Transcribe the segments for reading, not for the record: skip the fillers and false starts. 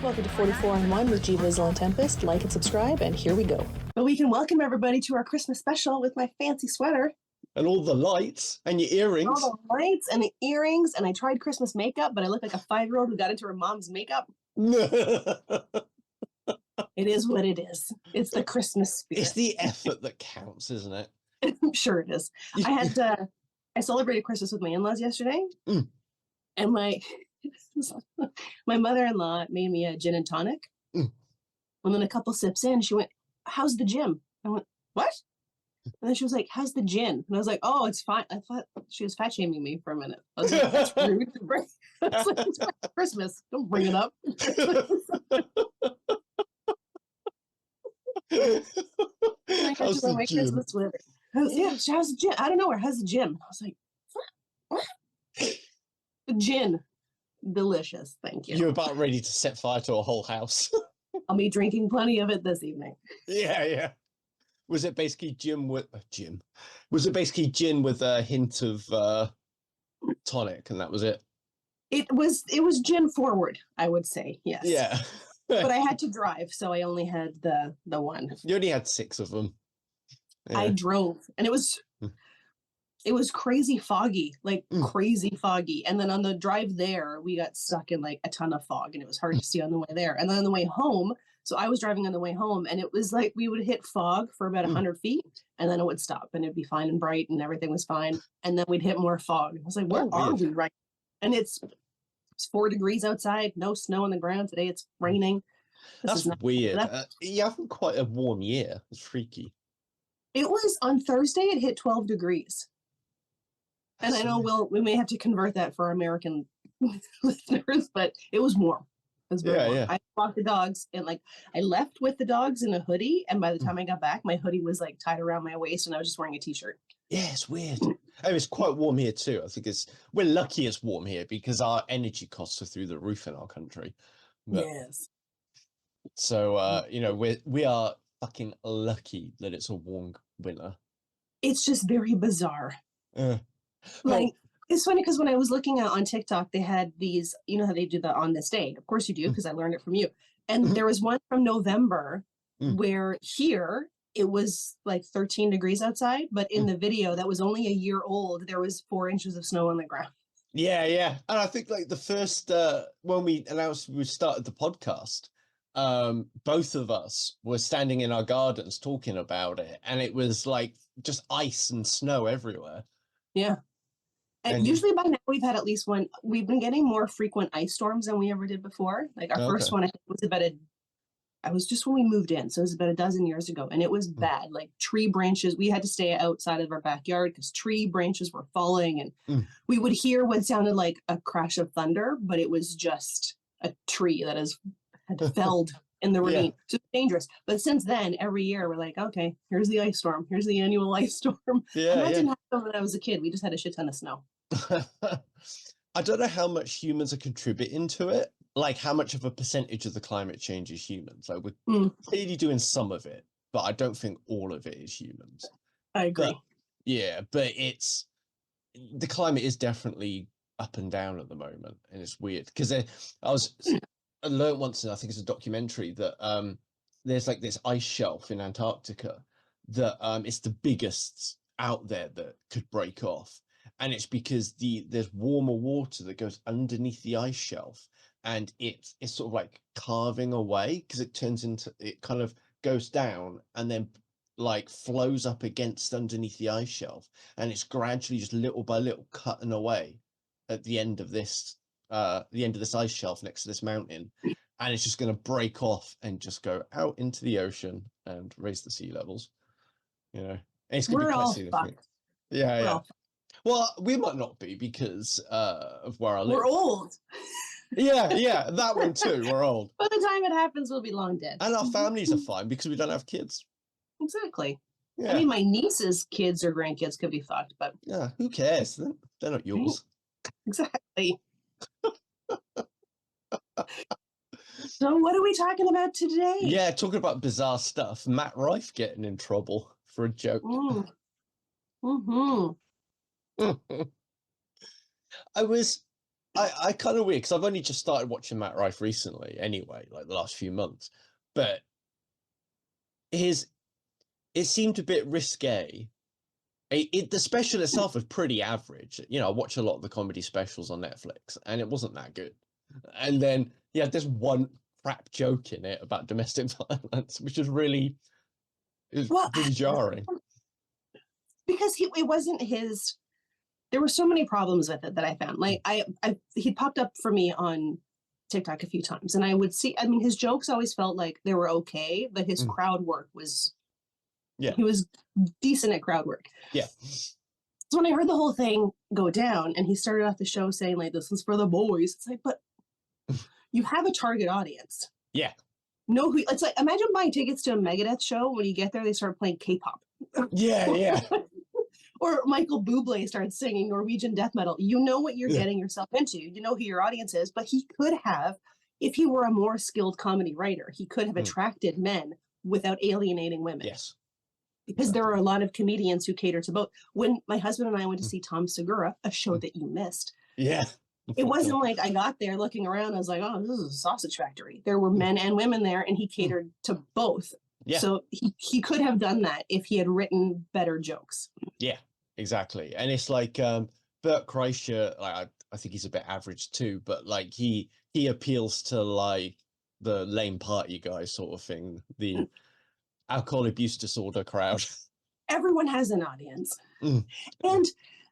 Welcome to 44 on 1 with GVizzle and Tempest. Like and subscribe, and here we go. But we can welcome everybody to our Christmas special with my fancy sweater. And all the lights and your earrings. All the lights and the earrings. And I tried Christmas makeup, but I look like a 5-year-old who got into her mom's makeup. It is what it is. It's the Christmas spirit. It's the effort that counts, isn't it? I'm sure it is. I celebrated Christmas with my in-laws yesterday. And my mother-in-law made me a gin and tonic. And then a couple sips in, she went, "How's the gym?" I went, "What?" And then she was like, "How's the gin?" And I was like, "Oh, it's fine." I thought she was fat shaming me for a minute. I was like, "That's rude to bring." I was like, "It's Christmas. Don't bring it up." How's the gym? Christmas with her. How's the gin? I don't know where. How's the gin? I was like, "What?" The gin. Delicious. Thank you. You're about ready to set fire to a whole house. I'll be drinking plenty of it this evening. Yeah. Was it basically gin with Was it basically gin with a hint of tonic, and that was it? It was gin forward, I would say. Yes. Yeah. But I had to drive, so I only had the one. You only had 6 of them. Yeah. I drove, and it was crazy foggy, crazy foggy. And then on the drive there, we got stuck in like a ton of fog, and it was hard to see on the way there. And then on the way home, so I was driving on the way home, and it was like we would hit fog for about 100 feet, and then it would stop, and it'd be fine and bright, and everything was fine. And then we'd hit more fog. I was like, where are we right? And it's 4 degrees outside, no snow on the ground. Today it's raining. That's weird. You're having quite a warm year. It's freaky. It was on Thursday, it hit 12 degrees. And I know we may have to convert that for American listeners, but it was warm. It was very warm. Yeah. I walked the dogs, and I left with the dogs in a hoodie, and by the time I got back, my hoodie was like tied around my waist, and I was just wearing a t-shirt. Yeah, it's weird. It's quite warm here too. I think we're lucky it's warm here because our energy costs are through the roof in our country. Yes. So we are fucking lucky that it's a warm winter. It's just very bizarre. It's funny because when I was looking on TikTok, they had these, you know how they do the on this day. Of course you do, because I learned it from you. And there was one from November where here it was like 13 degrees outside, but in the video that was only a year old, there was 4 inches of snow on the ground. Yeah. And I think like the first, when we announced we started the podcast, both of us were standing in our gardens talking about it, and it was like just ice and snow everywhere. Yeah. And usually by now we've had at least one. We've been getting more frequent ice storms than we ever did before. Like our first one, I think, was I was just when we moved in, so it was about a dozen years ago, and it was bad. Like tree branches, we had to stay outside of our backyard because tree branches were falling, and we would hear what sounded like a crash of thunder, but it was just a tree that had felled in the ravine. So it's dangerous. But since then, every year we're like, okay, here's the ice storm. Here's the annual ice storm. And that didn't happen when I was a kid. We just had a shit ton of snow. I don't know how much humans are contributing to it. Like how much of a percentage of the climate change is humans. Like we're clearly doing some of it, but I don't think all of it is humans. I agree. But the climate is definitely up and down at the moment, and it's weird because I learned once, and I think it's a documentary, that there's like this ice shelf in Antarctica that it's the biggest out there that could break off. And it's because there's warmer water that goes underneath the ice shelf, and it's sort of like carving away because it kind of goes down and then like flows up against underneath the ice shelf, and it's gradually just little by little cutting away at the end of this ice shelf next to this mountain, and it's just going to break off and just go out into the ocean and raise the sea levels. And it's going to be quite significant. Yeah. Well, we might not be because of where I live. We're old. Yeah, that one too. We're old. By the time it happens, we'll be long dead. And our families are fine because we don't have kids. Exactly. Yeah. I mean, my niece's kids or grandkids could be fucked, but yeah, who cares? They're not yours. Exactly. So what are we talking about today? Yeah, talking about bizarre stuff. Matt Rife getting in trouble for a joke. I I kind of weird because I've only just started watching Matt Rife recently anyway, like the last few months, but it seemed a bit risque. The special itself was pretty average. You know, I watch a lot of the comedy specials on Netflix and it wasn't that good. And then you had this one crap joke in it about domestic violence, which is really jarring. Because it wasn't his. There were so many problems with it that I found. Like he popped up for me on TikTok a few times, and I would see. I mean, his jokes always felt like they were okay, but his crowd work was. Yeah, he was decent at crowd work. Yeah. So when I heard the whole thing go down, and he started off the show saying like, "This is for the boys," it's like, but you have a target audience. Yeah. No, it's like imagine buying tickets to a Megadeth show. When you get there, they start playing K-pop. Yeah. Or Michael Bublé starts singing Norwegian death metal. You know what you're getting yourself into. You know who your audience is. But he could have, if he were a more skilled comedy writer, he could have attracted men without alienating women. Yes. Because there are a lot of comedians who cater to both. When my husband and I went to see Tom Segura, a show that you missed. Yeah. It wasn't like I got there looking around. I was like, oh, this is a sausage factory. There were men and women there, and he catered to both. Yeah. So he could have done that if he had written better jokes. Yeah, exactly. And it's like Bert Kreischer, like I think he's a bit average too, but like he appeals to like the lame party guy sort of thing, the alcohol abuse disorder crowd. Everyone has an audience. And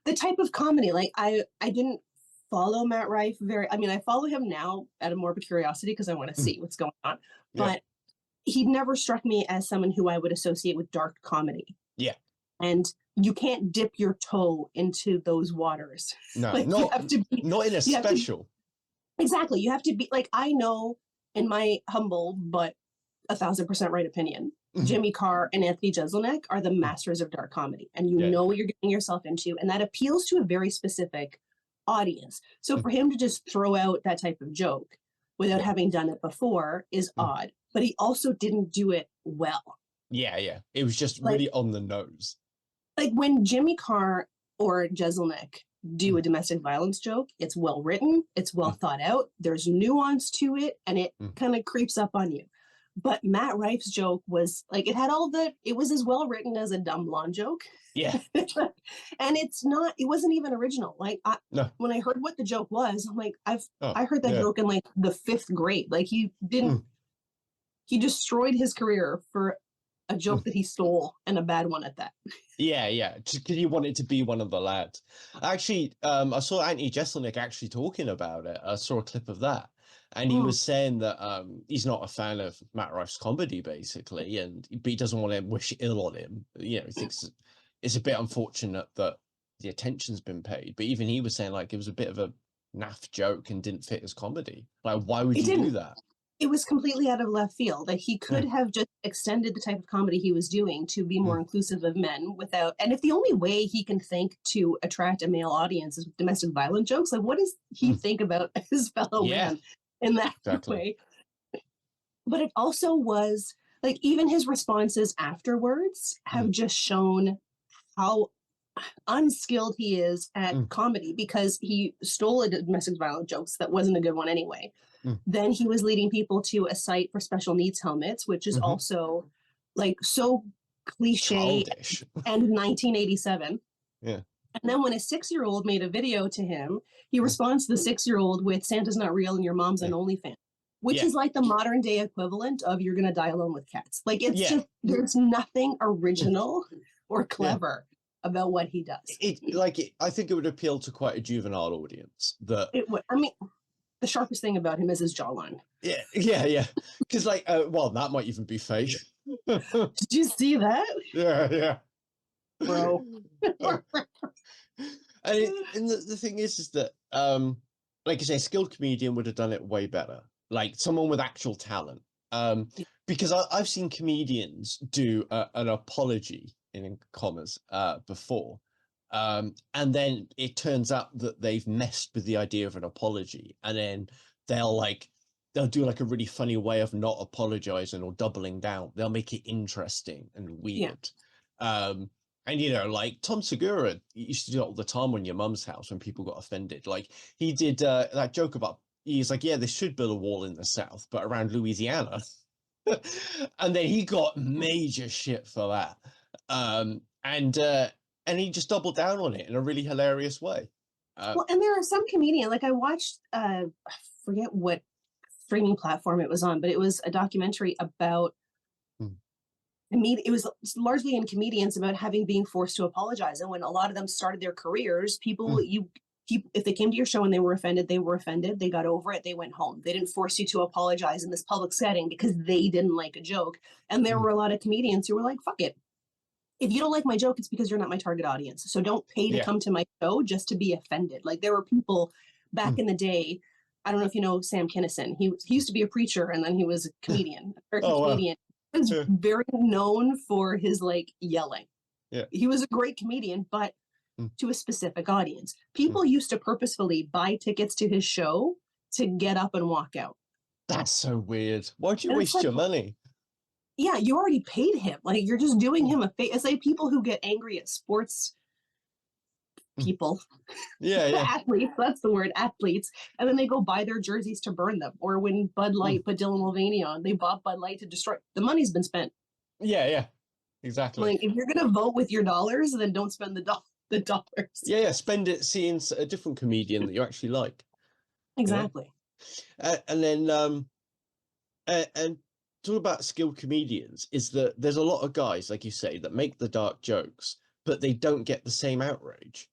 the type of comedy, like I didn't follow Matt Rife I follow him now out of morbid curiosity because I want to see what's going on. But he never struck me as someone who I would associate with dark comedy. Yeah. And you can't dip your toe into those waters. No, like, not in a special. Exactly. You have to be like, I know in my humble but 1,000% right opinion, Jimmy Carr and Anthony Jeselnik are the masters of dark comedy. And you know what you're getting yourself into. And that appeals to a very specific audience. So for him to just throw out that type of joke without having done it before is odd. But he also didn't do it well. Yeah. It was just really on the nose. Like when Jimmy Carr or Jeselnik do a domestic violence joke, it's well written, it's well thought out, there's nuance to it, and it kind of creeps up on you. But Matt Rife's joke was like, it was as well written as a dumb blonde joke. Yeah. And it wasn't even original. Like when I heard what the joke was, I'm like, I heard that joke in like the 5th grade. Like he he destroyed his career for a joke that he stole, and a bad one at that. Yeah. Just because he wanted to be one of the lads. Actually, I saw Anthony Jeselnik actually talking about it. I saw a clip of that. And he was saying that he's not a fan of Matt Rife's comedy, basically, but he doesn't want to wish ill on him. You know, he thinks it's a bit unfortunate that the attention's been paid. But even he was saying, like, it was a bit of a naff joke and didn't fit his comedy. Like, why would you do that? It was completely out of left field. Like, he could have just extended the type of comedy he was doing to be more inclusive of men without. And if the only way he can think to attract a male audience is domestic violence jokes, like, what does he think about his fellow men in that way? But it also was like, even his responses afterwards have just shown how unskilled he is at comedy, because he stole a domestic violence jokes that wasn't a good one anyway. Then he was leading people to a site for special needs helmets, which is also like so cliche and 1987. Yeah. And then when a 6-year-old made a video to him, he responds to the 6-year-old with "Santa's not real and your mom's an OnlyFans," which is like the modern day equivalent of "you're gonna die alone with cats." Like, it's just, there's nothing original or clever about what he does. I think it would appeal to quite a juvenile audience. It would. I mean, the sharpest thing about him is his jawline. Yeah. Because well, that might even be fake. Did you see that? Yeah. Bro. And the thing is that like I say, a skilled comedian would have done it way better. Like someone with actual talent. Because I've seen comedians do an apology in commas before. And then it turns out that they've messed with the idea of an apology, and then they'll do like a really funny way of not apologizing or doubling down. They'll make it interesting and weird. And, you know, like Tom Segura used to do it all the time on Your Mum's House when people got offended. Like he did that joke about, he's like, yeah, they should build a wall in the South, but around Louisiana. And then he got major shit for that. And he just doubled down on it in a really hilarious way. Well, and there are some comedians, like I watched, I forget what streaming platform it was on, but it was a documentary about it was largely in comedians about being forced to apologize. And when a lot of them started their careers, people, if they came to your show and they were offended, they got over it, they went home. They didn't force you to apologize in this public setting because they didn't like a joke. And there were a lot of comedians who were like, fuck it. If you don't like my joke, it's because you're not my target audience. So don't pay to come to my show just to be offended. Like there were people back in the day. I don't know if you know Sam Kinison. He used to be a preacher and then he was a comedian, comedian. He was very known for his like yelling. Yeah. He was a great comedian, but to a specific audience. People used to purposefully buy tickets to his show to get up and walk out. That's so weird. Why'd you waste your money? Yeah, you already paid him. Like you're just doing him a favor. It's like people who get angry at sports people. Yeah. Athletes, that's the word, athletes. And then they go buy their jerseys to burn them. Or when Bud Light put Dylan Mulvaney on, they bought Bud Light to destroy. The money's been spent. Yeah. Exactly. Like if you're gonna vote with your dollars, then don't spend the dollars. Yeah, spend it seeing a different comedian that you actually like. Exactly. And then and talk about skilled comedians is that there's a lot of guys, like you say, that make the dark jokes, but they don't get the same outrage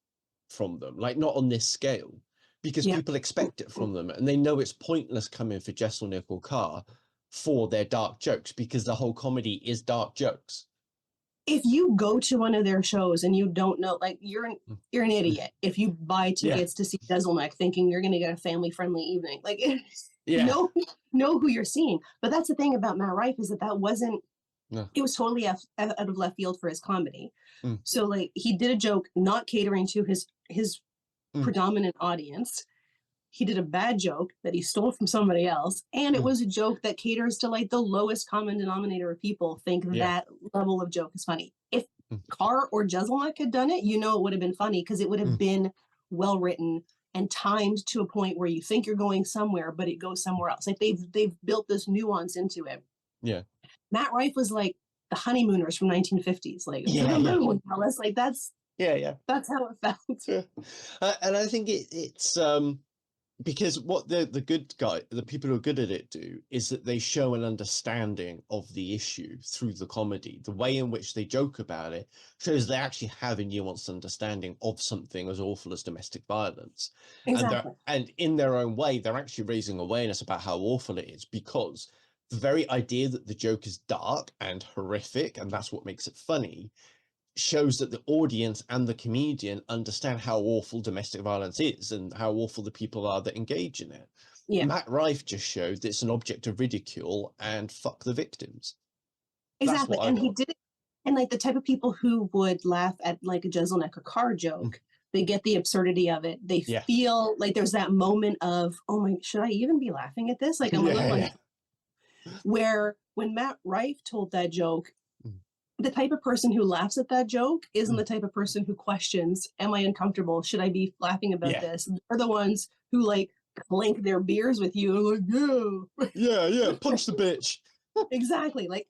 from them, like not on this scale, because people expect it from them and they know it's pointless coming for Jesselnick or Carr for their dark jokes because the whole comedy is dark jokes. If you go to one of their shows and you don't know, like you're an idiot if you buy tickets to see Jesselnick thinking you're going to get a family-friendly evening. Like, know who you're seeing. But that's the thing about Matt Rife is that wasn't. No. It was totally out of left field for his comedy. So like he did a joke not catering to his predominant audience. He did a bad joke that he stole from somebody else. And it was a joke that caters to like the lowest common denominator of people think that level of joke is funny. If Carr or Jesselnick had done it, it would have been funny because it would have been well written and timed to a point where you think you're going somewhere, but it goes somewhere else. Like they've built this nuance into it. Yeah. Matt Rife was like the honeymooners from 1950s. Like, like that's how it felt. And I think it's because what the good guy, the people who are good at it do is that they show an understanding of the issue through the comedy. The way in which they joke about it shows they actually have a nuanced understanding of something as awful as domestic violence. Exactly. And in their own way, they're actually raising awareness about how awful it is, because the very idea that the joke is dark and horrific, and that's what makes it funny, shows that the audience and the comedian understand how awful domestic violence is and how awful the people are that engage in it. Yeah. Matt Rife just showed that it's an object of ridicule and fuck the victims. Exactly. And he did it. And like the type of people who would laugh at like a Jesselnick or Carr joke, they get the absurdity of it. They feel like there's that moment of, oh my, should I even be laughing at this? Like I'm where when Matt Rife told that joke, the type of person who laughs at that joke isn't the type of person who questions, am I uncomfortable? Should I be laughing about this? They're the ones who like clink their beers with you and like, yeah, punch the bitch. Exactly. Like,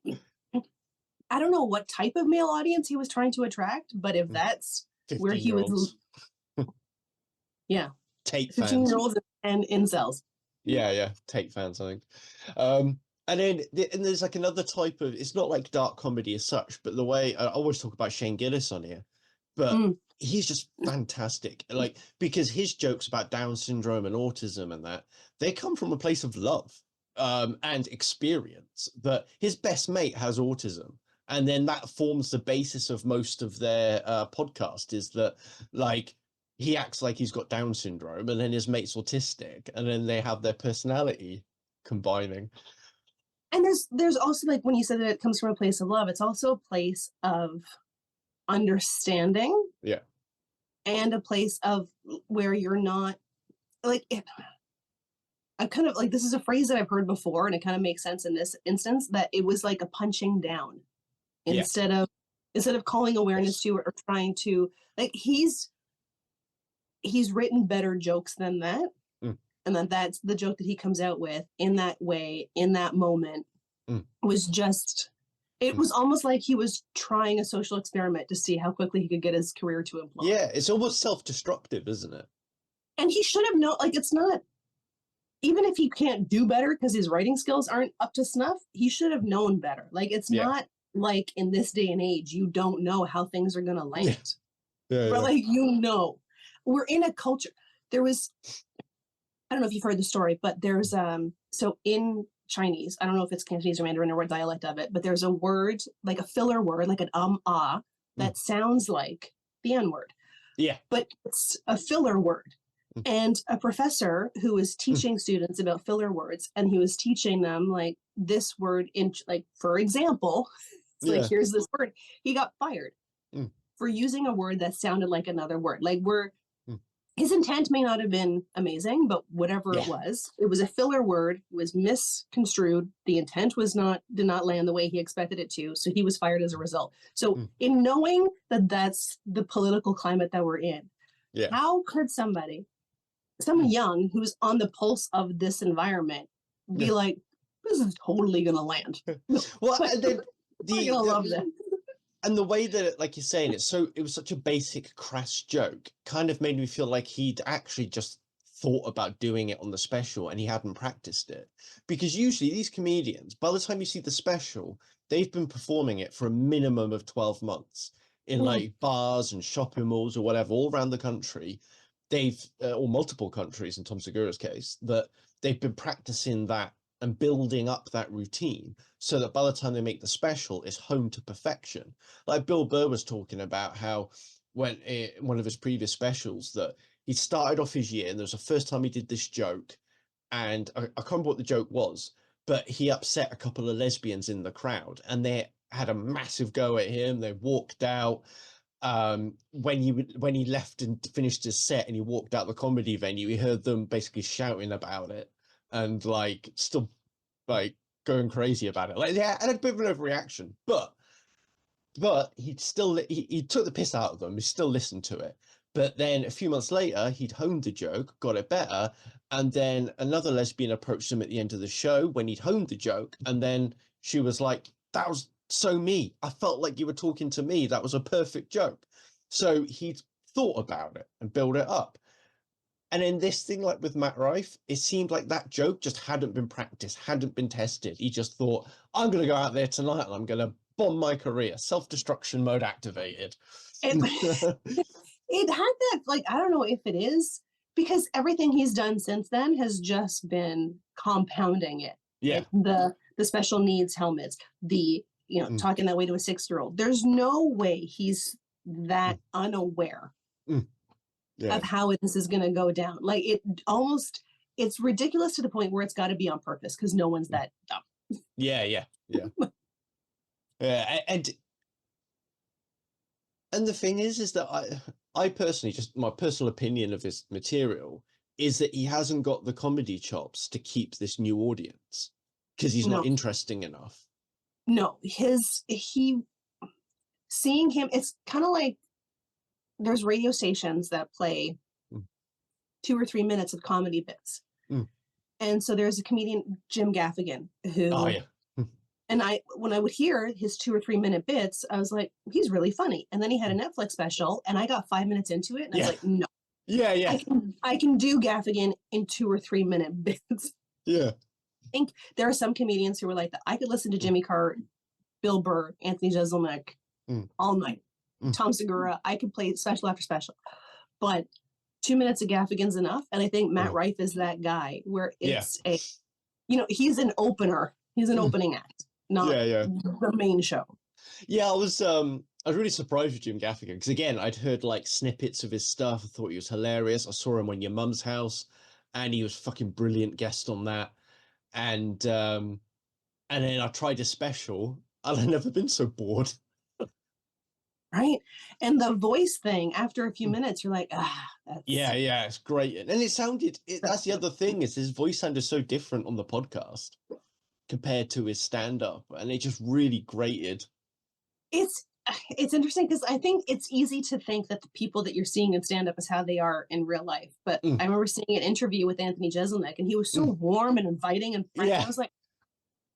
I don't know what type of male audience he was trying to attract, but if that's where he was, Tate fans. 15-year-olds and incels. Yeah, Tate fans, I think. And then there's like another type of, it's not like dark comedy as such, but the way I always talk about Shane Gillis on here, but he's just fantastic. Like, because his jokes about Down syndrome and autism and that, they come from a place of love and experience, that his best mate has autism. And then that forms the basis of most of their podcast, is that like, he acts like he's got Down syndrome and then his mate's autistic and then they have their personality combining. And there's also, like, when you said that it comes from a place of love, it's also a place of understanding. Yeah. And a place of where you're not, like, I kind of, like, this is a phrase that I've heard before, and it kind of makes sense in this instance, that it was like a punching down instead of instead of calling awareness to or trying to, like, he's written better jokes than that. And then that's the joke that he comes out with in that way, in that moment, was just, it was almost like he was trying a social experiment to see how quickly he could get his career to implode. Yeah, it's almost self-destructive, isn't it? And he should have known, like, it's not, even if he can't do better because his writing skills aren't up to snuff, he should have known better. Like, it's not like in this day and age, you don't know how things are going to land. But like, we're in a culture. There was, I don't know if you've heard the story, but there's so in Chinese, I don't know if it's Cantonese or Mandarin or what dialect of it, but there's a word, like a filler word, like an that sounds like the N-word. Yeah. But it's a filler word. And a professor who was teaching students about filler words, and he was teaching them like this word in, like, for example, like, here's this word. He got fired for using a word that sounded like another word. Like, his intent may not have been amazing, but whatever it was a filler word, was misconstrued. The intent did not land the way he expected it to. So he was fired as a result. So in knowing that that's the political climate that we're in, how could someone young who's on the pulse of this environment be like, this is totally going to land? Well, love this. And the way that, like you're saying, it was such a basic, crass joke, kind of made me feel like he'd actually just thought about doing it on the special and he hadn't practiced it. Because usually these comedians, by the time you see the special, they've been performing it for a minimum of 12 months in like bars and shopping malls or whatever, all around the country. Or multiple countries in Tom Segura's case, that they've been practicing that and building up that routine so that by the time they make the special, it's honed to perfection. Like Bill Burr was talking about how when one of his previous specials that he started off his year and there was the first time he did this joke, and I can't remember what the joke was, but he upset a couple of lesbians in the crowd and they had a massive go at him. They walked out. When he left and finished his set and he walked out the comedy venue, he heard them basically shouting about it and like still like going crazy about it. Like, yeah, and a bit of an overreaction, but he took the piss out of them. He still listened to it. But then a few months later, he'd honed the joke, got it better, and then another lesbian approached him at the end of the show when he'd honed the joke, and then she was like, "That was so me. I felt like you were talking to me. That was a perfect joke." So he'd thought about it and built it up. And in this thing, like with Matt Rife, it seemed like that joke just hadn't been practiced, hadn't been tested. He just thought, I'm going to go out there tonight and I'm going to bomb my career. Self-destruction mode activated. It had that, like, I don't know if it is, because everything he's done since then has just been compounding it. Yeah. Like the special needs helmets, talking that way to a 6-year-old. There's no way he's that unaware of how this is going to go down. Like, it's ridiculous to the point where it's got to be on purpose because no one's that dumb. Yeah. And the thing is that I personally, just my personal opinion of his material is that he hasn't got the comedy chops to keep this new audience because he's not interesting enough. No, seeing him, it's kind of like there's radio stations that play 2 or 3 minutes of comedy bits. And so there's a comedian, Jim Gaffigan, who, and when I would hear his 2 or 3 minute bits, I was like, he's really funny. And then he had a Netflix special and I got 5 minutes into it and I was like, no. Yeah. I can do Gaffigan in 2 or 3 minute bits. Yeah. I think there are some comedians who were like that. I could listen to Jimmy Carr, Bill Burr, Anthony Jeselnik all night. Tom Segura, I could play special after special. But 2 minutes of Gaffigan's enough. And I think Matt Rife is that guy where it's he's an opener. He's an opening act, not the main show. Yeah, I was really surprised with Jim Gaffigan because again, I'd heard like snippets of his stuff. I thought he was hilarious. I saw him on Your Mum's House, and he was fucking brilliant guest on that. And then I tried a special, and I've never been so bored. Right, and the voice thing. After a few minutes, you're like, that's... yeah, it's great. And it sounded. That's the other thing is his voice sounded so different on the podcast compared to his stand-up, and it just really grated. it's interesting because I think it's easy to think that the people that you're seeing in stand-up is how they are in real life. But I remember seeing an interview with Anthony Jeselnik, and he was so warm and inviting and friendly. I was like,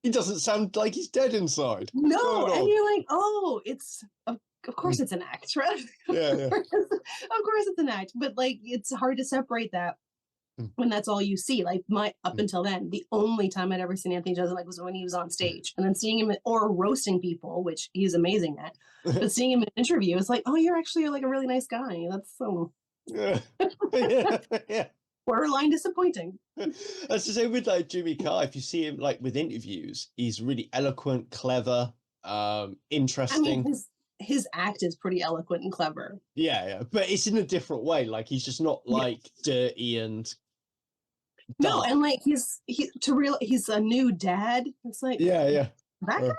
he doesn't sound like he's dead inside. no, and you're like, oh, it's of course it's an act, right? Yeah, of course it's an act, but like it's hard to separate that when that's all you see. Like up until then, the only time I'd ever seen Anthony Jeselnik was when he was on stage, and then seeing him or roasting people, which he's amazing at. But seeing him in an interview, it's like, oh, you're actually like a really nice guy. That's so yeah. borderline disappointing. That's the same with like Jimmy Carr. If you see him like with interviews, he's really eloquent, clever, interesting. I mean, his act is pretty eloquent and clever. Yeah, but it's in a different way. Like he's just not like dirty and dark. No, and like he's a new dad. It's like that guy.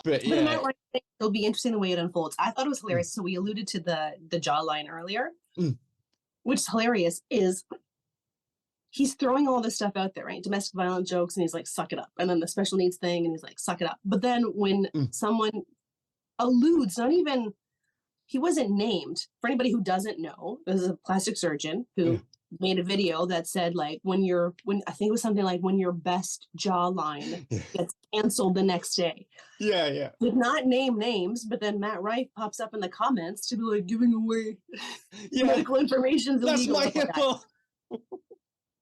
But it'll be interesting the way it unfolds. I thought it was hilarious. So we alluded to the jawline earlier, which is hilarious. Is he's throwing all this stuff out there, right? Domestic violence jokes, and he's like, suck it up. And then the special needs thing, and he's like, suck it up. But then when someone alludes, he wasn't named. For anybody who doesn't know, there's a plastic surgeon who made a video that said like, when I think it was something like when your best jawline gets canceled the next day. Yeah. Did not name names, but then Matt Rife pops up in the comments to be like giving away medical information. That's my HIPAA.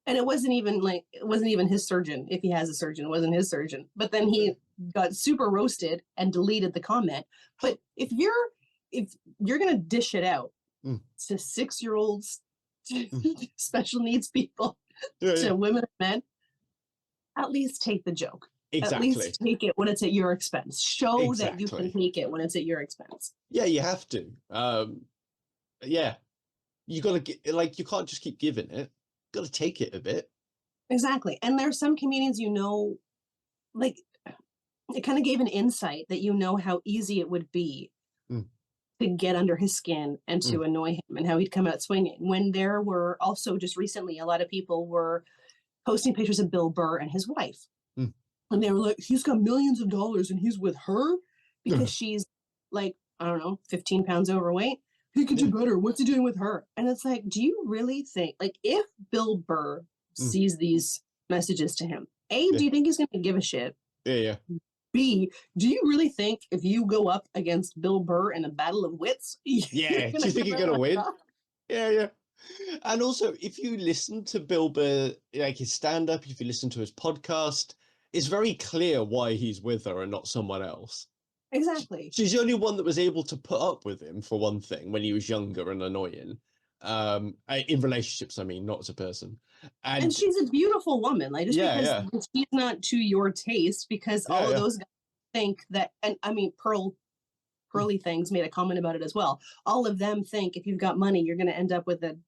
And it wasn't even his surgeon. If he has a surgeon, it wasn't his surgeon. But then he got super roasted and deleted the comment. But if you're gonna dish it out to 6-year-olds, to special needs people, to women and men, at least take the joke. Exactly. At least take it when it's at your expense. Show that you can take it when it's at your expense. Yeah, you have to. You gotta get, like, you can't just keep giving it. You gotta take it a bit. Exactly. And there's some comedians, like it kind of gave an insight that how easy it would be to get under his skin and to annoy him, and how he'd come out swinging. When there were also just recently, a lot of people were posting pictures of Bill Burr and his wife. And they were like, he's got millions of dollars and he's with her because she's like, I don't know, 15 pounds overweight. He could do better. What's he doing with her? And it's like, do you really think, like, if Bill Burr sees these messages to him, A, do you think he's going to give a shit? Yeah. B, do you really think if you go up against Bill Burr in a battle of wits, do you think you're going to win? Yeah. And also, if you listen to Bill Burr, like his stand-up, if you listen to his podcast, it's very clear why he's with her and not someone else. Exactly. She's the only one that was able to put up with him, for one thing, when he was younger and annoying. In relationships, I mean, not as a person. And she's a beautiful woman. Like, because she's not to your taste, because all of those guys think that, and I mean, Pearly Things made a comment about it as well. All of them think if you've got money, you're going to end up with a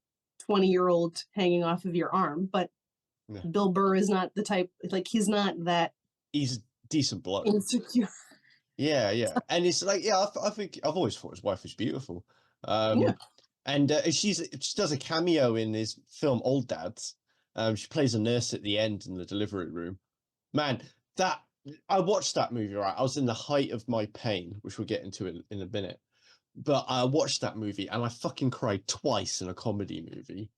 20-year-old hanging off of your arm. But Bill Burr is not the type, like, he's not that. He's decent bloke. Insecure. Yeah. And it's like, I think I've always thought his wife was beautiful. And she does a cameo in his film Old Dads. She plays a nurse at the end in the delivery room. Man, I watched that movie, right? I was in the height of my pain, which we'll get into in a minute. But I watched that movie and I fucking cried twice in a comedy movie.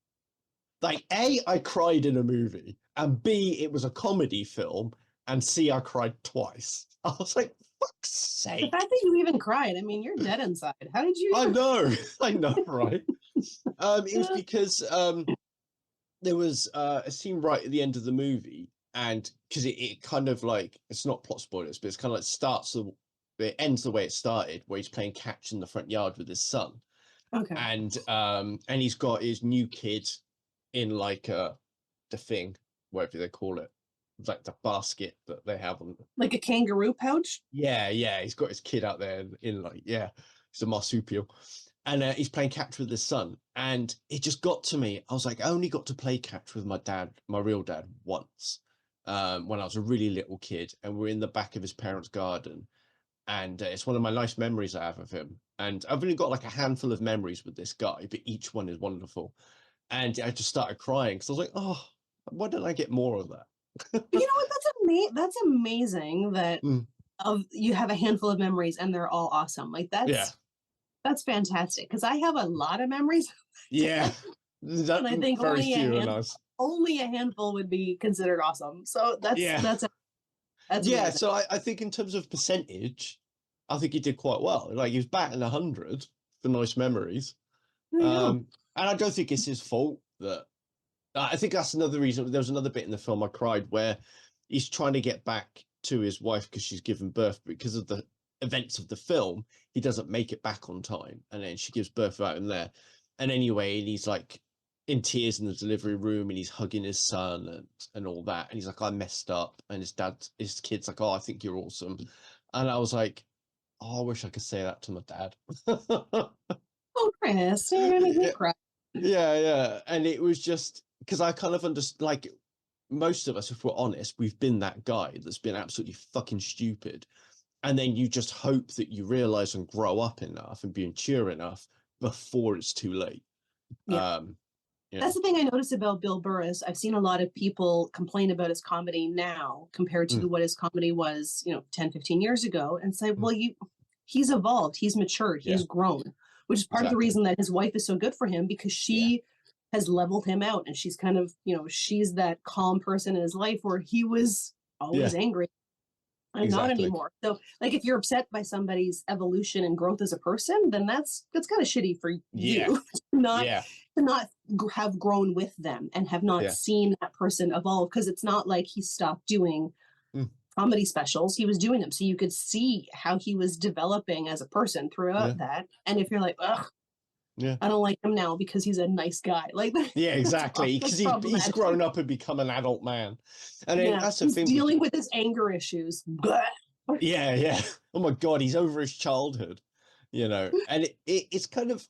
Like, A, I cried in a movie, and B, it was a comedy film, and C, I cried twice. I was like, fuck's sake. The fact that you even cried, I mean, you're dead inside. How did you? I know, right? It was because there was a scene right at the end of the movie, and because it kind of like, it's not plot spoilers, but it's kind of like it ends the way it started, where he's playing catch in the front yard with his son. Okay. And he's got his new kid in like the thing, whatever they call it, like the basket that they have on, like a kangaroo pouch. Yeah, he's got his kid out there in like, it's a marsupial, and he's playing catch with his son, and it just got to me. I was like, I only got to play catch with my real dad once, when I was a really little kid, and we're in the back of his parents' garden, and it's one of my nice memories I have of him. And I've only got like a handful of memories with this guy, but each one is wonderful. And I just started crying because I was like, oh, why don't I get more of that? You know what? That's amazing that you have a handful of memories and they're all awesome. Like that's fantastic. Because I have a lot of memories. Yeah. And I think Very few are nice. only a handful would be considered awesome. So that's yeah. amazing. So I think in terms of percentage, I think he did quite well. Like he was batting 100 for nice memories. And I don't think it's his fault that. I think that's another reason. There was another bit in the film I cried where he's trying to get back to his wife because she's given birth, but because of the events of the film, he doesn't make it back on time, and then she gives birth out in there. And anyway, and he's like in tears in the delivery room, and he's hugging his son and all that, and he's like, I messed up, and his kid's like, oh, I think you're awesome, and I was like, oh, I wish I could say that to my dad. Oh, Chris, you're gonna make me cry. Yeah, and it was just because I kind of understood, like most of us, if we're honest, we've been that guy that's been absolutely fucking stupid, and then you just hope that you realize and grow up enough and be mature enough before it's too late. Yeah. That's the thing I noticed about Bill Burr is I've seen a lot of people complain about his comedy now compared to what his comedy was, 10, 15 years ago, and say, well, he's evolved, he's matured, he's grown, which is part of the reason that his wife is so good for him, because she has leveled him out, and she's kind of, she's that calm person in his life where he was always angry and not anymore. So like if you're upset by somebody's evolution and growth as a person, then that's kind of shitty for you to not have grown with them and have not seen that person evolve, because it's not like he stopped doing comedy specials. He was doing them, so you could see how he was developing as a person throughout that. And if you're like, ugh, I don't like him now because he's a nice guy. Like, exactly, because he's grown up and become an adult man, and then that's the he's thing. Dealing with his anger issues. Yeah. Oh my god, he's over his childhood, and it's kind of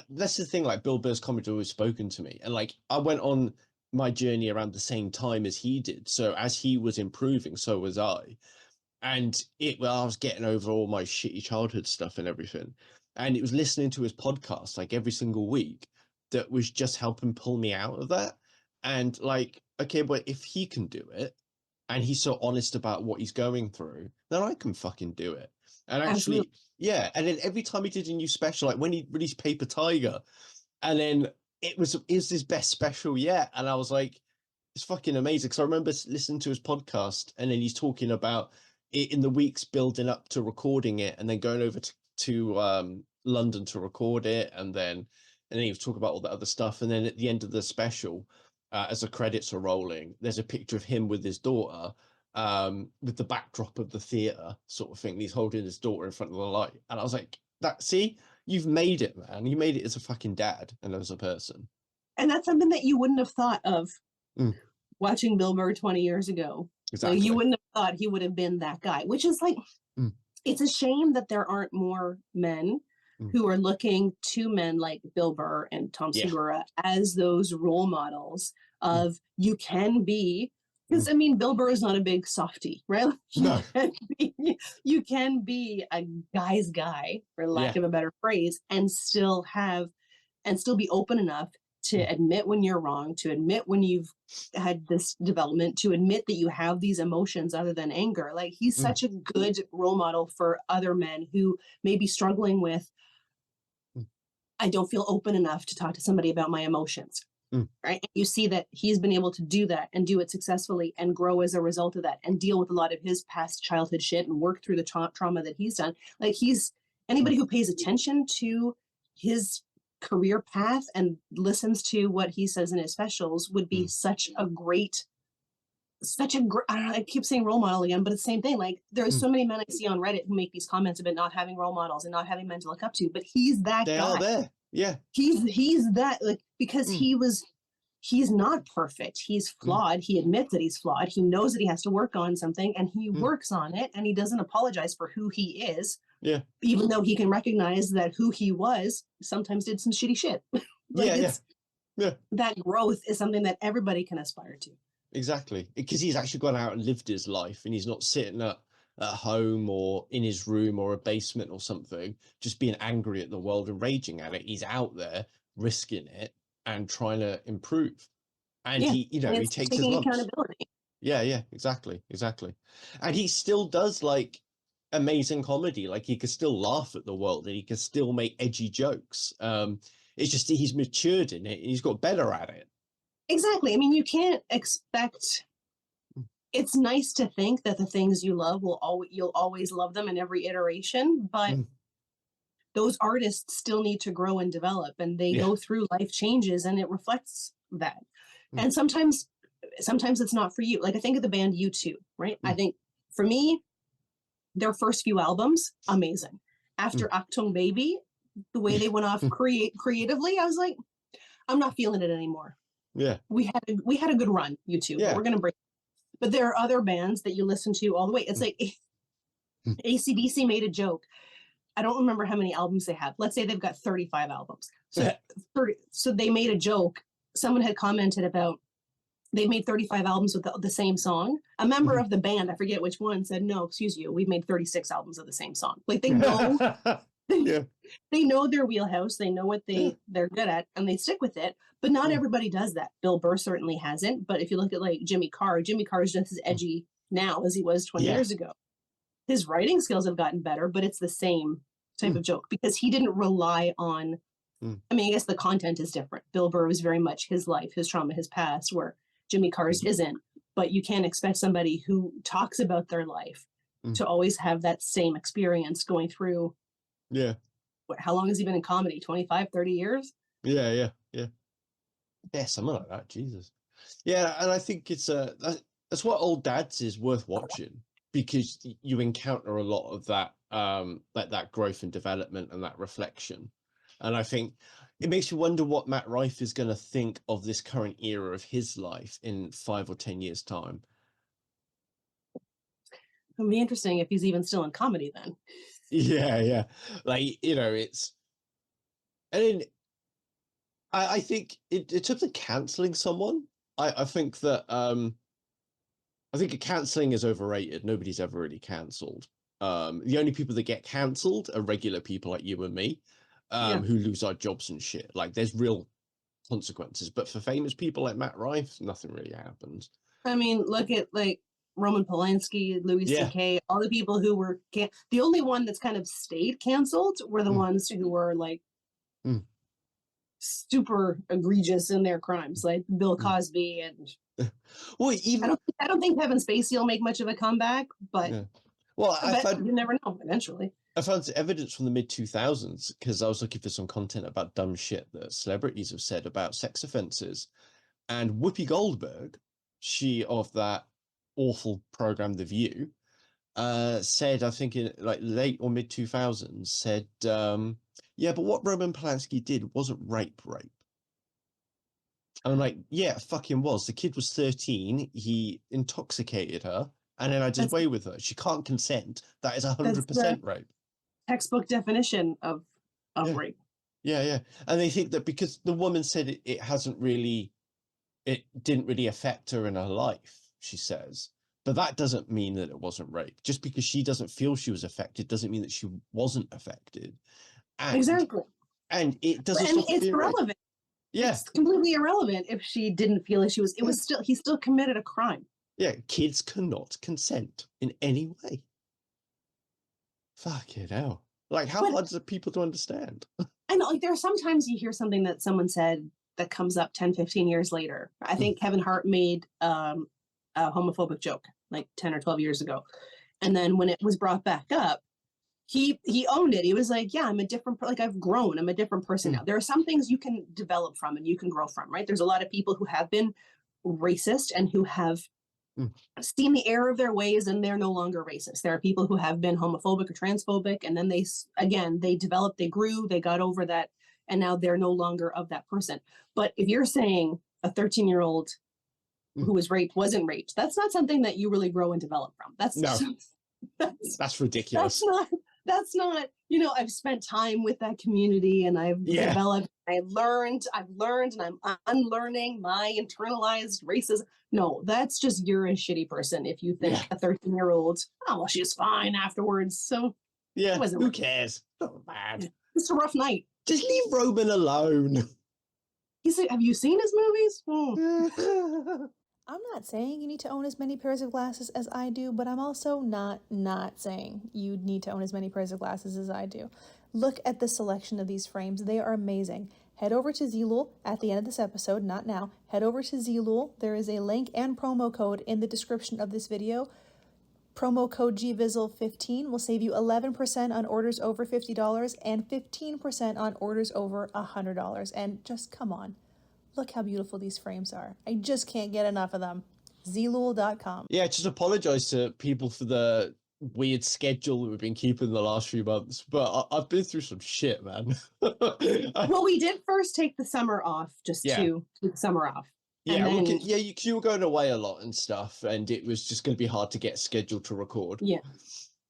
that's the thing. Like Bill Burr's comedy always spoken to me, and like I went on my journey around the same time as he did. So as he was improving, so was I, and I was getting over all my shitty childhood stuff and everything. And it was listening to his podcast like every single week that was just helping pull me out of that. And like, okay, but if he can do it and he's so honest about what he's going through, then I can fucking do it. And actually, and then every time he did a new special, like when he released Paper Tiger, and then it was his best special yet. And I was like, it's fucking amazing. Because I remember listening to his podcast, and then he's talking about it in the weeks building up to recording it, and then going over to London to record it, and then he was talking about all the other stuff, and then at the end of the special, as the credits are rolling, there's a picture of him with his daughter, with the backdrop of the theater sort of thing. He's holding his daughter in front of the light, and I was like, see, you've made it, man. You made it as a fucking dad and as a person. And that's something that you wouldn't have thought of watching Bill Burr 20 years ago. Exactly. Like, you wouldn't have thought he would have been that guy, which is like, it's a shame that there aren't more men who are looking to men like Bill Burr and Tom Segura as those role models of you can be, because I mean, Bill Burr is not a big softie, right? No. You can be a guy's guy, for lack of a better phrase, and still be open enough to admit when you're wrong, to admit when you've had this development, to admit that you have these emotions other than anger. Like, he's such a good role model for other men who may be struggling with, I don't feel open enough to talk to somebody about my emotions. Right. And you see that he's been able to do that and do it successfully and grow as a result of that and deal with a lot of his past childhood shit and work through the trauma that he's done. Like, anybody who pays attention to his career path and listens to what he says in his specials would be such a great, I keep saying role model again, but it's the same thing. Like, there's so many men I see on Reddit who make these comments about not having role models and not having men to look up to, but he's that guy. They are there. Yeah. He's that, like, because he's not perfect. He's flawed. He admits that he's flawed. He knows that he has to work on something, and he works on it, and he doesn't apologize for who he is. Yeah. Even though he can recognize that who he was sometimes did some shitty shit. That growth is something that everybody can aspire to. Exactly. Because he's actually gone out and lived his life, and he's not sitting at home or in his room or a basement or something, just being angry at the world and raging at it. He's out there risking it and trying to improve. And he takes his lumps. Accountability. Yeah, exactly. And he still does like amazing comedy. Like he can still laugh at the world and he can still make edgy jokes. It's just he's matured in it and he's got better at it. Exactly. I mean, you can't expect. It's nice to think that the things you love you'll always love them in every iteration, but those artists still need to grow and develop, and they go through life changes, and it reflects that. And sometimes it's not for you. Like I think of the band U2, right? I think for me, their first few albums, amazing. After Achtung Baby, the way they went off creatively, I was like, I'm not feeling it anymore. Yeah. We had a good run, U2, but we're gonna break. But there are other bands that you listen to all the way. It's like AC/DC made a joke. I don't remember how many albums they have. Let's say they've got 35 albums. So they made a joke. Someone had commented about they made 35 albums with the same song. A member of the band, I forget which one, said, "No, excuse you, we've made 36 albums of the same song." Like they know, they know their wheelhouse. They know what they're good at, and they stick with it. But not everybody does that. Bill Burr certainly hasn't. But if you look at like Jimmy Carr is just as edgy now as he was 20 years ago. His writing skills have gotten better, but it's the same type of joke because he didn't rely on. I mean, I guess the content is different. Bill Burr was very much his life, his trauma, his past, where Jimmy Carr's isn't. But you can't expect somebody who talks about their life to always have that same experience going through. Yeah. How long has he been in comedy? 25, 30 years? Yeah, something like that. Jesus. Yeah, and I think it's that's what Old Dads is worth watching because you encounter a lot of that like that growth and development and that reflection. And I think it makes you wonder what Matt Rife is going to think of this current era of his life in 5 or 10 years' time. It'll be interesting if he's even still in comedy then. Yeah. Like, you know, it's... And then I think in terms of cancelling someone, I think that... I think cancelling is overrated. Nobody's ever really cancelled. The only people that get cancelled are regular people like you and me. Who lose our jobs and shit. Like there's real consequences, but for famous people like Matt Rife, nothing really happens. I mean, look at like Roman Polanski, Louis C.K., all the people who were the only one that's kind of stayed canceled were the ones who were like super egregious in their crimes, like Bill Cosby and. Well, even I don't think Kevin Spacey will make much of a comeback, but well, you never know. Eventually. I found evidence from the mid-2000s because I was looking for some content about dumb shit that celebrities have said about sex offenses. And Whoopi Goldberg, she of that awful program, The View, said, I think in like late or mid-2000s, said, yeah, but what Roman Polanski did wasn't rape. And I'm like, yeah, it fucking was. The kid was 13. He intoxicated her. And then I did away with her. She can't consent. That is 100% rape. Textbook definition of rape. Yeah. And they think that because the woman said it didn't really affect her in her life, she says. But that doesn't mean that it wasn't rape. Just because she doesn't feel she was affected doesn't mean that she wasn't affected. And, exactly. And it doesn't. And it's irrelevant. Rape. Yeah. It's completely irrelevant if she didn't feel it. He still committed a crime. Yeah, kids cannot consent in any way. Fuck it hell. Like, how hard is it people to understand? I know, like, there are sometimes you hear something that someone said that comes up 10, 15 years later. I think Kevin Hart made a homophobic joke like 10 or 12 years ago. And then when it was brought back up, he owned it. He was like, yeah, I'm a different, like I've grown. I'm a different person now. There are some things you can develop from and you can grow from, right? There's a lot of people who have been racist and who have seen the error of their ways and they're no longer racist. There are people who have been homophobic or transphobic and then they developed, they grew, they got over that, and now they're no longer of that person. But if you're saying a 13-year-old who was raped wasn't raped, that's not something that you really grow and develop from. That's ridiculous. That's not, I've spent time with that community and I've developed, I've learned and I'm unlearning my internalized racism. No, that's just you're a shitty person if you think a 13-year-old, oh, well, she's fine afterwards. So who cares? Not bad. It's a rough night. Just leave Roman alone. Have you seen his movies? I'm not saying you need to own as many pairs of glasses as I do, but I'm also not saying you need to own as many pairs of glasses as I do. Look at the selection of these frames. They are amazing. Head over to GVizzle at the end of this episode, not now. Head over to GVizzle. There is a link and promo code in the description of this video. Promo code GVizzle15 will save you 11% on orders over $50 and 15% on orders over $100. And just come on. Look how beautiful these frames are. I just can't get enough of them. Zlul.com. Yeah, just apologize to people for the weird schedule that we've been keeping the last few months, but I've been through some shit, man. Well, we did first take the summer off, just to take the summer off. Yeah, and then, you were going away a lot and stuff, and it was just going to be hard to get scheduled to record. Yeah.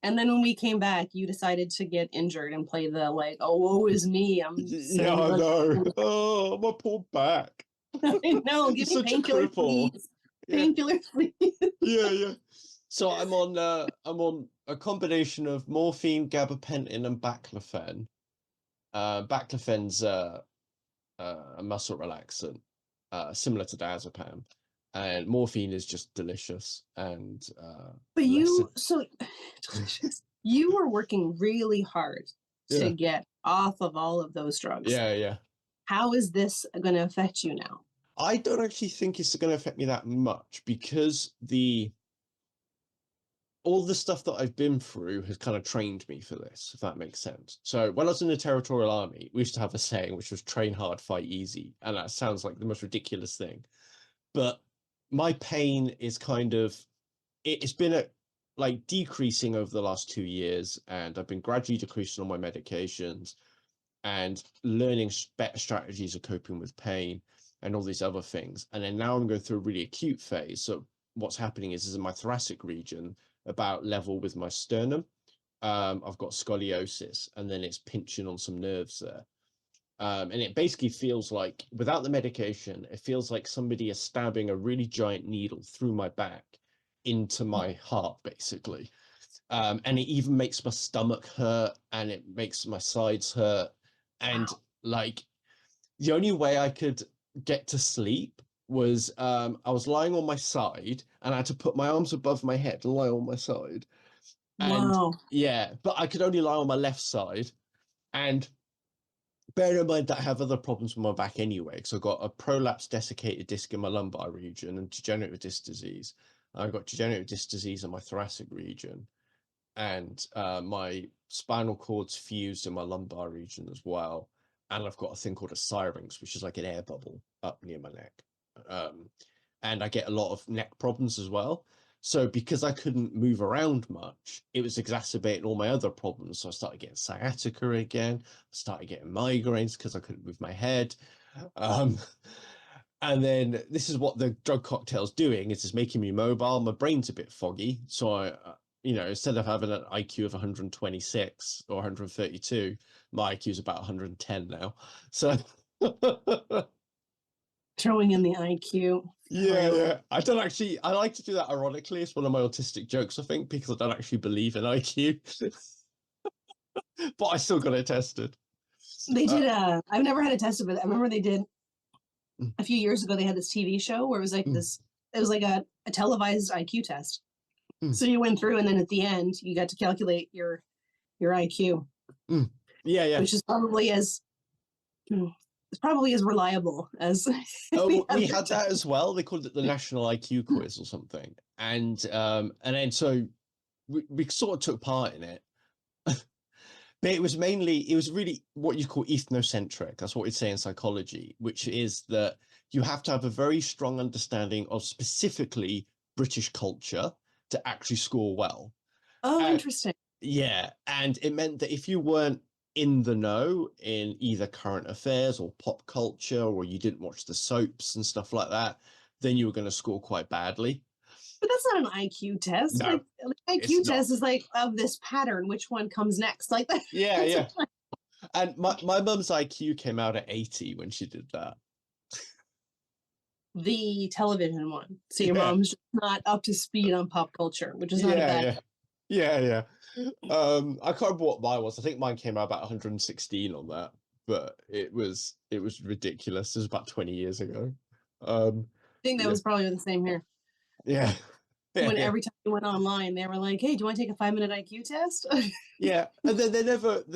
And then when we came back, you decided to get injured and play the like, oh, woe is me. I'm yeah, I know. Oh, my poor back. I know. Give me painkillers, please. Painkillers, please. Yeah. So I'm on a combination of morphine, gabapentin, and baclofen. Baclofen's a muscle relaxant, similar to diazepam, and morphine is just delicious. And but delicious. You were working really hard to get off of all of those drugs. Yeah. How is this going to affect you now? I don't actually think it's going to affect me that much because all the stuff that I've been through has kind of trained me for this, if that makes sense. So when I was in the Territorial Army, we used to have a saying, which was train hard, fight easy. And that sounds like the most ridiculous thing. But my pain is it's been decreasing over the last 2 years. And I've been gradually decreasing all my medications and learning better strategies of coping with pain and all these other things. And then now I'm going through a really acute phase. So what's happening is in my thoracic region, about level with my sternum, I've got scoliosis, and then it's pinching on some nerves there. And it basically feels like, without the medication, it feels like somebody is stabbing a really giant needle through my back into my heart, basically. And it even makes my stomach hurt, and it makes my sides hurt. And the only way I could get to sleep was I was lying on my side, and I had to put my arms above my head and lie on my side. And wow. Yeah, but I could only lie on my left side. And bear in mind that I have other problems with my back anyway, because I've got a prolapsed desiccated disc in my lumbar region and degenerative disc disease. I've got degenerative disc disease in my thoracic region, and my spinal cord's fused in my lumbar region as well. And I've got a thing called a syrinx, which is like an air bubble up near my neck. And I get a lot of neck problems as well. So because I couldn't move around much, it was exacerbating all my other problems. So I started getting sciatica again. I started getting migraines because I couldn't move my head. And then this is what the drug cocktail's doing, is it's making me mobile. My brain's a bit foggy. So I, instead of having an IQ of 126 or 132, my IQ is about 110 now. So throwing in the IQ. Yeah. I like to do that ironically. It's one of my autistic jokes, I think, because I don't actually believe in IQ. But I still got it tested. They did I've never had it tested, but I remember they did a few years ago. They had this TV show where it was like this, it was like a televised IQ test. So you went through, and then at the end you got to calculate your IQ. Yeah. Which is probably as reliable as we had that as well. They called it the National IQ Quiz or something. And then so we sort of took part in it. But it was really what you call ethnocentric. That's what we'd say in psychology, which is that you have to have a very strong understanding of specifically British culture to actually score well. Oh, interesting. Yeah. And it meant that if you weren't in the know in either current affairs or pop culture, or you didn't watch the soaps and stuff like that, then you were going to score quite badly. But that's not an IQ test. No, IQ test is like, of this pattern, which one comes next? Like that. Yeah. And my mum's IQ came out at 80 when she did that. The television one. So your mom's just not up to speed on pop culture, which is not a bad. Yeah. I can't remember what mine was. I think mine came out about 116 on that, but it was ridiculous. It was about 20 years ago. think that was probably the same here. Yeah. When every time you went online, they were like, "Hey, do you want to take a 5-minute IQ test?" Yeah, and then they're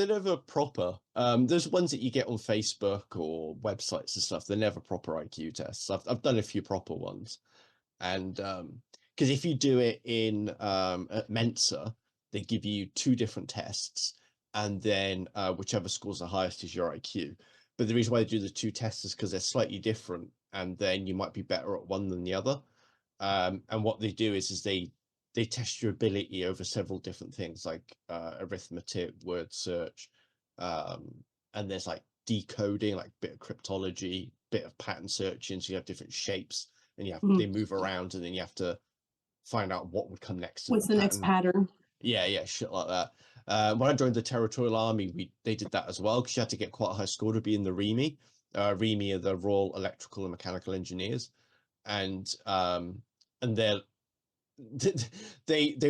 never proper. There's ones that you get on Facebook or websites and stuff. They're never proper IQ tests. I've done a few proper ones, and because if you do it in at Mensa, they give you 2 different tests, and then whichever scores the highest is your IQ. But the reason why they do the 2 tests is because they're slightly different, and then you might be better at one than the other. And what they do is they test your ability over several different things like arithmetic, word search, and there's like decoding, like bit of cryptology, bit of pattern searching. So you have different shapes, and they move around, and then you have to find out what would come next. What's the next pattern? Yeah, shit like that. When I joined the Territorial Army, they did that as well, because you had to get quite a high score to be in the REME. REME are the Royal Electrical and Mechanical Engineers, and they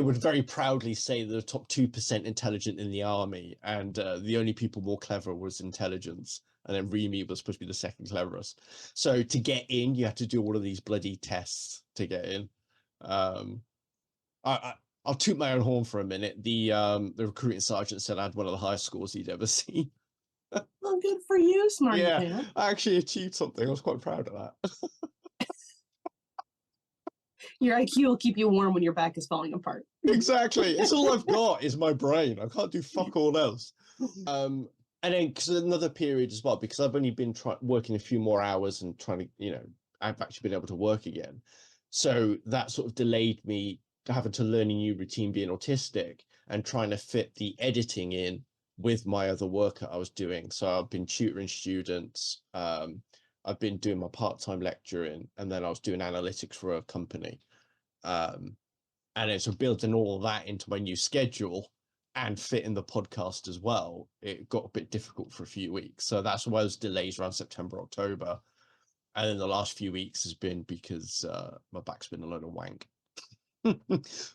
would very proudly say they're the top 2% intelligent in the army, and the only people more clever was intelligence, and then REME was supposed to be the second cleverest. So to get in, you have to do all of these bloody tests to get in. I'll toot my own horn for a minute. The recruiting sergeant said I had one of the highest scores he'd ever seen. Well, good for you, smart man. I actually achieved something. I was quite proud of that. Your IQ will keep you warm when your back is falling apart. Exactly. It's all I've got is my brain. I can't do fuck all else. And then because another period as well, because I've only been working a few more hours and trying to, I've actually been able to work again. So that sort of delayed me having to learn a new routine being autistic and trying to fit the editing in with my other work that I was doing. So I've been tutoring students. I've been doing my part-time lecturing, and then I was doing analytics for a company. And then so building all of that into my new schedule and fitting the podcast as well, it got a bit difficult for a few weeks. So that's why those delays around September, October. And then the last few weeks has been because my back's been a load of wank.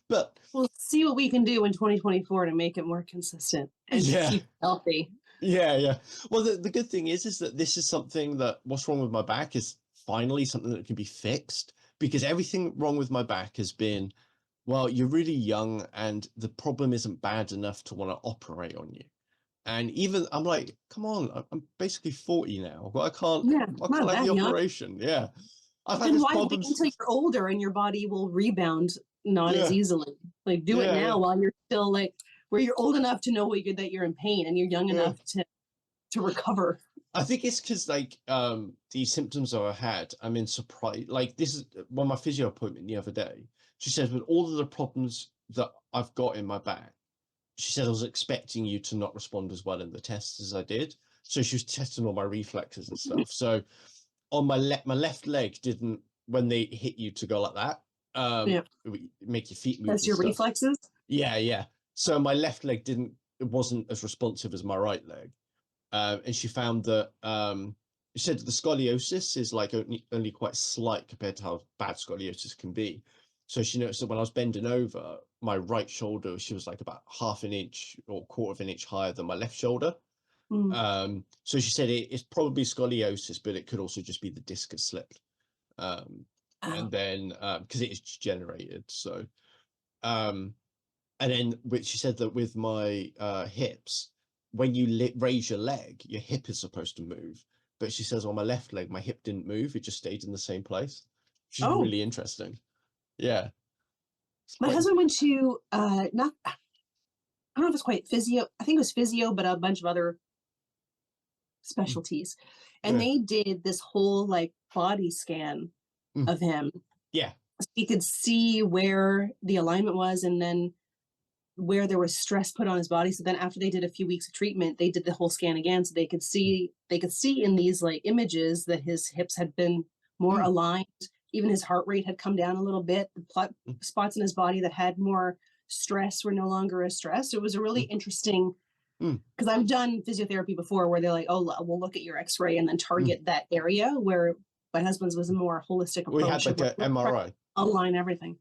But we'll see what we can do in 2024 to make it more consistent and keep healthy. Yeah. Well, the good thing is that this is something that what's wrong with my back is finally something that can be fixed, because everything wrong with my back has been, well, you're really young and the problem isn't bad enough to want to operate on you. And even I'm like, come on, I'm basically 40 now. I can't have the operation. Yeah. I've had why wait until you're older and your body will rebound not as easily? Like do it now while you're still like where you're old enough to know that you're in pain and you're young enough to recover. I think it's because like the symptoms I had, I'm in surprise. Like this is when my physio appointment the other day. She said, with all of the problems that I've got in my back, she said I was expecting you to not respond as well in the tests as I did. So she was testing all my reflexes and stuff. So on my left leg didn't, when they hit you to go like that, make your feet move. That's your reflexes? Yeah. So my left leg wasn't as responsive as my right leg. And she found that she said the scoliosis is like only quite slight compared to how bad scoliosis can be. So she noticed that when I was bending over, my right shoulder, she was like about half an inch or quarter of an inch higher than my left shoulder. So she said it's probably scoliosis, but it could also just be the disc has slipped. And then because it is degenerated. So and then she said that with my hips, when you raise your leg, your hip is supposed to move. But she says on my left leg, my hip didn't move. It just stayed in the same place. Which is really interesting. Yeah. My husband went to I don't know if it's quite physio. I think it was physio, but a bunch of other specialties. And they did this whole like body scan of him. Yeah. So he could see where the alignment was and then where there was stress put on his body. So then after they did a few weeks of treatment, they did the whole scan again. So they could see in these like images that his hips had been more aligned. Even his heart rate had come down a little bit. The spots in his body that had more stress were no longer as stressed. It was a really interesting, because I've done physiotherapy before where they're like, oh, we'll look at your x-ray and then target that area, where my husband's was a more holistic approach. We had like an MRI. Align everything.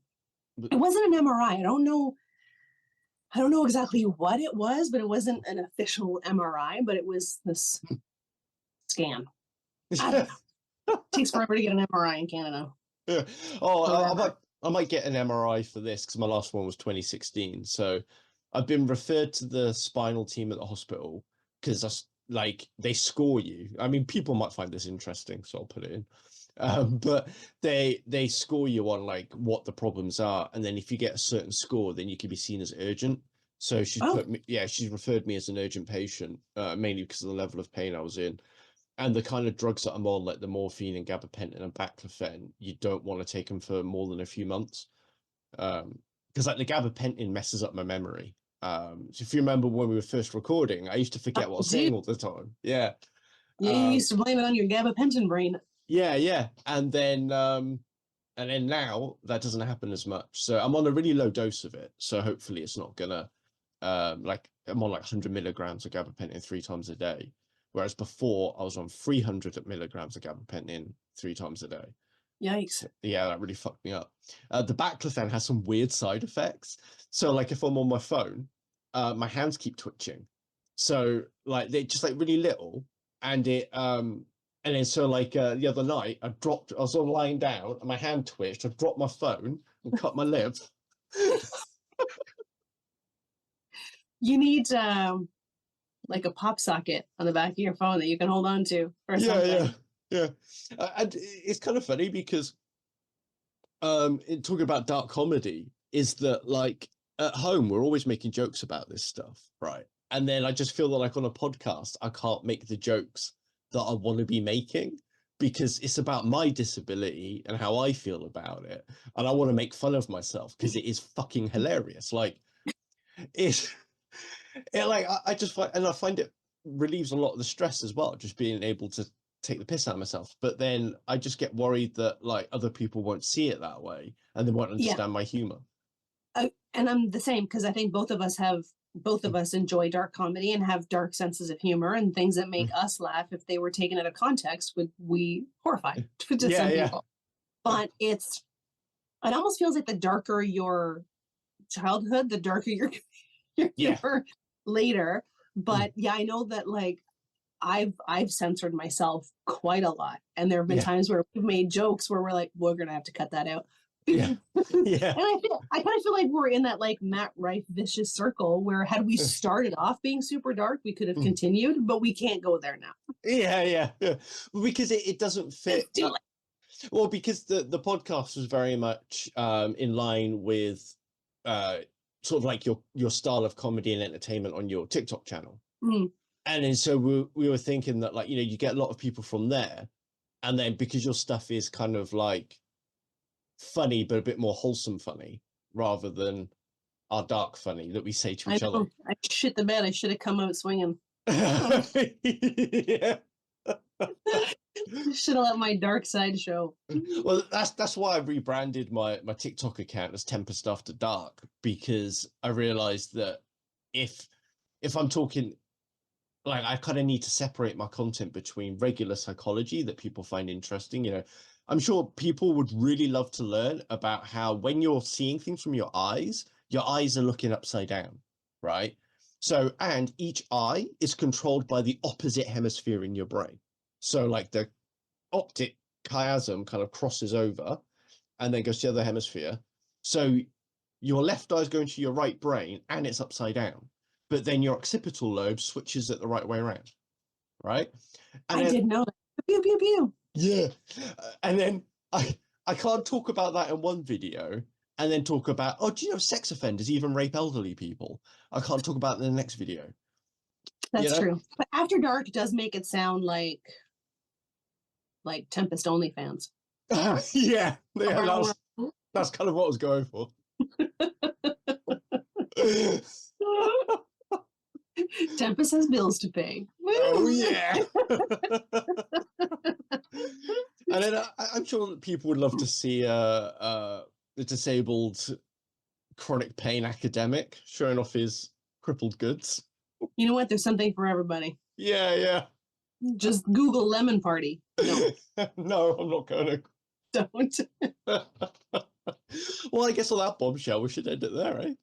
It wasn't an MRI. I don't know exactly what it was, but it wasn't an official MRI, but it was this scan. I don't know. It takes forever to get an MRI in Canada. Yeah. Oh, Forever. I might get an MRI for this because my last one was 2016. So I've been referred to the spinal team at the hospital because like they score you. I mean, people might find this interesting, so I'll put it in. But they score you on like what the problems are, and then if you get a certain score, then you can be seen as urgent. So Oh, she's referred me as an urgent patient, mainly because of the level of pain I was in. And the kind of drugs that I'm on, like the morphine and gabapentin and baclofen, you don't want to take them for more than a few months. Because like the gabapentin messes up my memory. So if you remember when we were first recording, I used to forget what I was saying all the time. Yeah. you used to blame it on your gabapentin brain. Yeah. And then now that doesn't happen as much. So I'm on a really low dose of it. So hopefully it's not gonna like I'm on like 100 milligrams of gabapentin 3 times a day. Whereas before I was on 300 milligrams of gabapentin 3 times a day. Yikes. Yeah, that really fucked me up. The baclofen has some weird side effects. So like if I'm on my phone, my hands keep twitching. So like they're just like really little, and then so like the other night I was on lying down and my hand twitched. I dropped my phone and cut my lip. You need like a pop socket on the back of your phone that you can hold on to or something. Yeah. And it's kind of funny because in talking about dark comedy is that like at home we're always making jokes about this stuff, right? And then I just feel that like on a podcast I can't make the jokes that I want to be making because it's about my disability and how I feel about it, and I want to make fun of myself because it is fucking hilarious. Like it's like I just find, and I find it relieves a lot of the stress as well, just being able to take the piss out of myself. But then I just get worried that like other people won't see it that way and they won't understand my humor. And I'm the same because I think both of us enjoy dark comedy and have dark senses of humor, and things that make us laugh, if they were taken out of context, would we horrify to some people. But it almost feels like the darker your childhood, the darker your humor later. But yeah, I know that like I've censored myself quite a lot, and there have been times where we've made jokes where we're like, we're gonna have to cut that out. Yeah. And I kind of feel like we're in that like Matt Rife vicious circle where had we started off being super dark, we could have continued, but we can't go there now. Yeah. Because it doesn't fit. Well, because the podcast was very much in line with sort of like your style of comedy and entertainment on your TikTok channel. And then so we were thinking that like, you know, you get a lot of people from there, and then because your stuff is kind of like funny but a bit more wholesome funny rather than our dark funny that we say to each other. I shit the bed. I should have come out swinging. Yeah. Should have let my dark side show. Well, that's why I rebranded my TikTok account as Tempest After Dark, because I realized that if I'm talking, like, I kind of need to separate my content between regular psychology that people find interesting. You know, I'm sure people would really love to learn about how when you're seeing things from your eyes are looking upside down, right? So, and each eye is controlled by the opposite hemisphere in your brain. So like the optic chiasm kind of crosses over and then goes to the other hemisphere. So your left eye is going to your right brain and it's upside down, but then your occipital lobe switches it the right way around, right? And I did know that. Pew, pew, pew. Yeah. And then I can't talk about that in one video and then talk about, oh, do you know sex offenders even rape elderly people? I can't talk about it in the next video. That's true. But After Dark does make it sound like Tempest OnlyFans. Yeah, that's kind of what I was going for. Tempest has bills to pay. Oh yeah. And then I'm sure that people would love to see the disabled chronic pain academic showing off his crippled goods. You know what? There's something for everybody. Yeah. Just Google lemon party. No. No, I'm not going to. Don't. Well, I guess on that bombshell, we should end it there, eh?